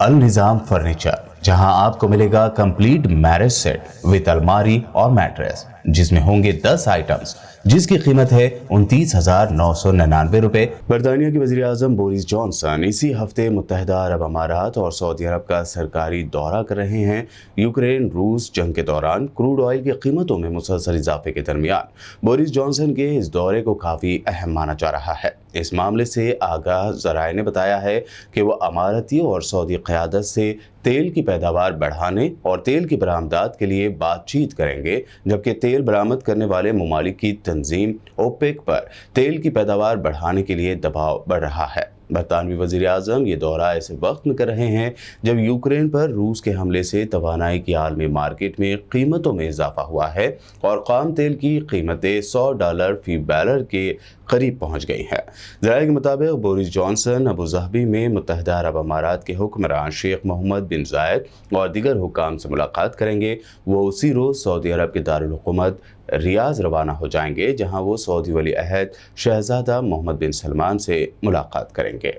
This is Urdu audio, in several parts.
النظام فرنیچر، جہاں آپ کو ملے گا کمپلیٹ میرج سیٹ وتھ الماری اور میٹریس، جس میں ہوں گے 10 آئٹمز، جس کی قیمت ہے 29,999 روپے۔ برطانیہ کے وزیر اعظم بورس جانسن اسی ہفتے متحدہ عرب امارات اور سعودی عرب کا سرکاری دورہ کر رہے ہیں۔ یوکرین روس جنگ کے دوران کروڈ آئل کی قیمتوں میں مسلسل اضافے کے درمیان بورس جانسن کے اس دورے کو کافی اہم مانا جا رہا ہے۔ اس معاملے سے آگاہ ذرائع نے بتایا ہے کہ وہ اماراتی اور سعودی قیادت سے تیل کی پیداوار بڑھانے اور تیل کی برآمدات کے لیے بات چیت کریں گے، جبکہ تیل برآمد کرنے والے ممالک کی تنظیم اوپیک پر تیل کی پیداوار بڑھانے کے لیے دباؤ بڑھ رہا ہے۔ برطانوی وزیر اعظم یہ دورہ ایسے وقت میں کر رہے ہیں جب یوکرین پر روس کے حملے سے توانائی کی عالمی مارکیٹ میں قیمتوں میں اضافہ ہوا ہے اور خام تیل کی قیمتیں $100 فی بیرل کے قریب پہنچ گئی ہیں۔ ذرائع کے مطابق بورس جانسن ابوظہبی میں متحدہ عرب امارات کے حکمران شیخ محمد بن زائد اور دیگر حکام سے ملاقات کریں گے۔ وہ اسی روز سعودی عرب کے دارالحکومت ریاض روانہ ہو جائیں گے، جہاں وہ سعودی ولی عہد شہزادہ محمد بن سلمان سے ملاقات کریں گے۔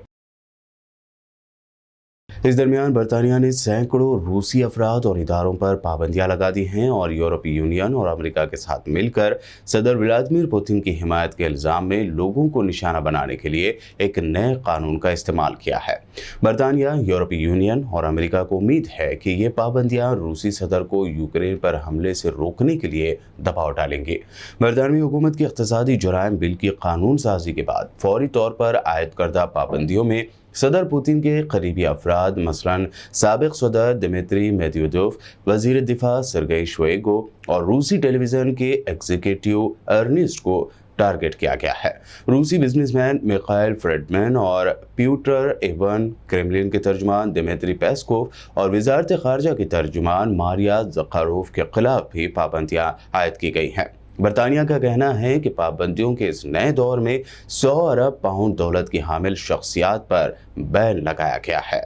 اس درمیان برطانیہ نے سینکڑوں روسی افراد اور اداروں پر پابندیاں لگا دی ہیں اور یورپی یونین اور امریکہ کے ساتھ مل کر صدر ولادیمیر پوتن کی حمایت کے الزام میں لوگوں کو نشانہ بنانے کے لیے ایک نئے قانون کا استعمال کیا ہے۔ برطانیہ، یورپی یونین اور امریکہ کو امید ہے کہ یہ پابندیاں روسی صدر کو یوکرین پر حملے سے روکنے کے لیے دباؤ ڈالیں گی۔ برطانوی حکومت کی اقتصادی جرائم بل کی قانون سازی کے بعد فوری طور پر عائد کردہ پابندیوں میں صدر پوتن کے قریبی افراد مثلاً سابق صدر دمیتری میدویدوف، وزیر دفاع سرگئی شوئیگو اور روسی ٹیلی ویژن کے ایگزیکٹو ارنسٹ کو ٹارگٹ کیا گیا ہے۔ روسی بزنس مین میخائل فریڈمن اور پیوٹر ایون، کرملن کے ترجمان دمیتری پیسکوف اور وزارت خارجہ کے ترجمان ماریا زخاروف کے خلاف بھی پابندیاں عائد کی گئی ہیں۔ برطانیہ کا کہنا ہے کہ پابندیوں کے اس نئے دور میں 100 ارب پاؤنڈ دولت کی حامل شخصیات پر بین لگایا گیا ہے۔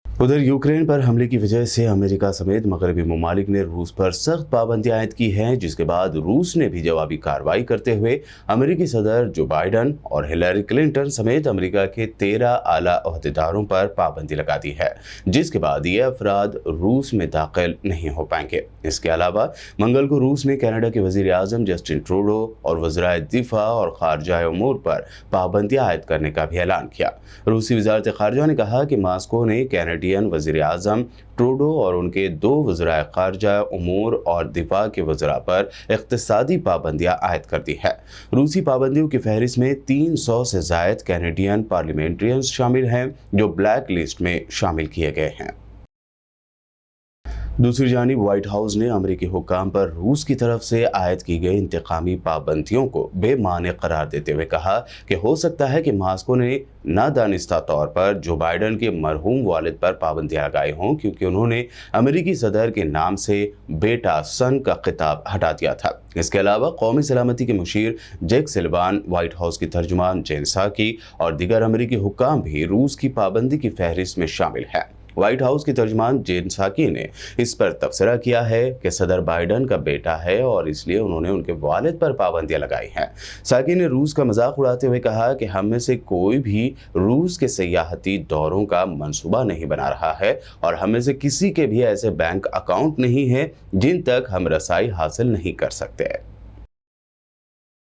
ادھر یوکرین پر حملے کی وجہ سے امریکہ سمیت مغربی ممالک نے روس پر سخت پابندیاں عائد کی ہیں، جس کے بعد روس نے بھی جوابی کارروائی کرتے ہوئے امریکی صدر جو بائیڈن اور ہلیری کلنٹن سمیت امریکہ کے 13 اعلیٰ عہدیداروں پر پابندی لگا دی ہے، جس کے بعد یہ افراد روس میں داخل نہیں ہو پائیں گے۔ اس کے علاوہ منگل کو روس نے کینیڈا کے وزیر اعظم جسٹن ٹروڈو اور وزرائے دفاع اور خارجہ امور پر پابندیاں عائد کرنے کا بھی اعلان کیا۔ روسی وزارت خارجہ نے کہا کہ ماسکو نے کینیڈین وزیر اعظم ٹروڈو اور ان کے 2 وزرائے خارجہ امور اور دفاع کے وزراء پر اقتصادی پابندیاں عائد کر دی ہے۔ روسی پابندیوں کی فہرست میں 300 سے زائد کینیڈین پارلیمنٹرینز شامل ہیں جو بلیک لسٹ میں شامل کیے گئے ہیں۔ دوسری جانب وائٹ ہاؤس نے امریکی حکام پر روس کی طرف سے عائد کی گئی انتقامی پابندیوں کو بے معنی قرار دیتے ہوئے کہا کہ ہو سکتا ہے کہ ماسکو نے نادانستہ طور پر جو بائیڈن کے مرحوم والد پر پابندیاں لگائی ہوں، کیونکہ انہوں نے امریکی صدر کے نام سے بیٹا سن کا خطاب ہٹا دیا تھا۔ اس کے علاوہ قومی سلامتی کے مشیر جیک سلوان، وائٹ ہاؤس کی ترجمان جین ساکی اور دیگر امریکی حکام بھی روس کی پابندی کی فہرست میں شامل ہیں۔ وائٹ ہاؤس کی ترجمان جین ساکی نے اس پر تبصرہ کیا ہے کہ صدر بائیڈن کا بیٹا ہے اور اس لیے انہوں نے ان کے والد پر پابندیاں لگائی ہیں۔ ساکی نے روس کا مذاق اڑاتے ہوئے کہا کہ ہم میں سے کوئی بھی روس کے سیاحتی دوروں کا منصوبہ نہیں بنا رہا ہے اور ہم میں سے کسی کے بھی ایسے بینک اکاؤنٹ نہیں ہیں جن تک ہم رسائی حاصل نہیں کر سکتے۔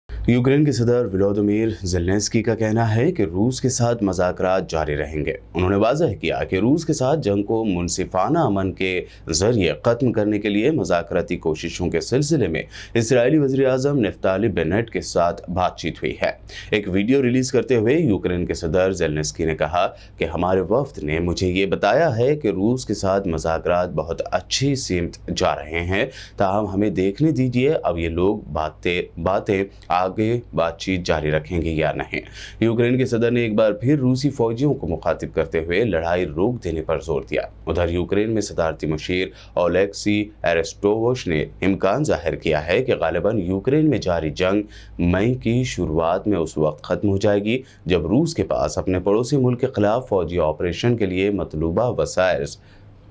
یوکرین کے صدر ولادیمیر زیلنسکی کا کہنا ہے کہ روس کے ساتھ مذاکرات جاری رہیں گے۔ انہوں نے واضح کیا کہ روس کے ساتھ جنگ کو منصفانہ امن کے ذریعے ختم کرنے کے لیے مذاکراتی کوششوں کے سلسلے میں اسرائیلی وزیر اعظم نفتالی بینٹ کے ساتھ بات چیت ہوئی ہے۔ ایک ویڈیو ریلیز کرتے ہوئے یوکرین کے صدر زیلنسکی نے کہا کہ ہمارے وفد نے مجھے یہ بتایا ہے کہ روس کے ساتھ مذاکرات بہت اچھی سمت جا رہے ہیں، تاہم ہمیں دیکھنے دیجیے اب یہ لوگ باتیں آگے بات چیت جاری رکھیں گے یا نہیں۔ یوکرین کے صدر نے ایک بار پھر روسی فوجیوں کو مخاطب کرتے ہوئے لڑائی روک دینے پر زور دیا۔ ادھر یوکرین میں صدارتی مشیر اولیکسی ایرسٹووش نے امکان ظاہر کیا ہے کہ غالباً یوکرین میں جاری جنگ مئی کی شروعات میں اس وقت ختم ہو جائے گی جب روس کے پاس اپنے پڑوسی ملک کے خلاف فوجی آپریشن کے لیے مطلوبہ وسائل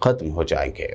ختم ہو جائیں گے۔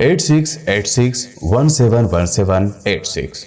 8686171786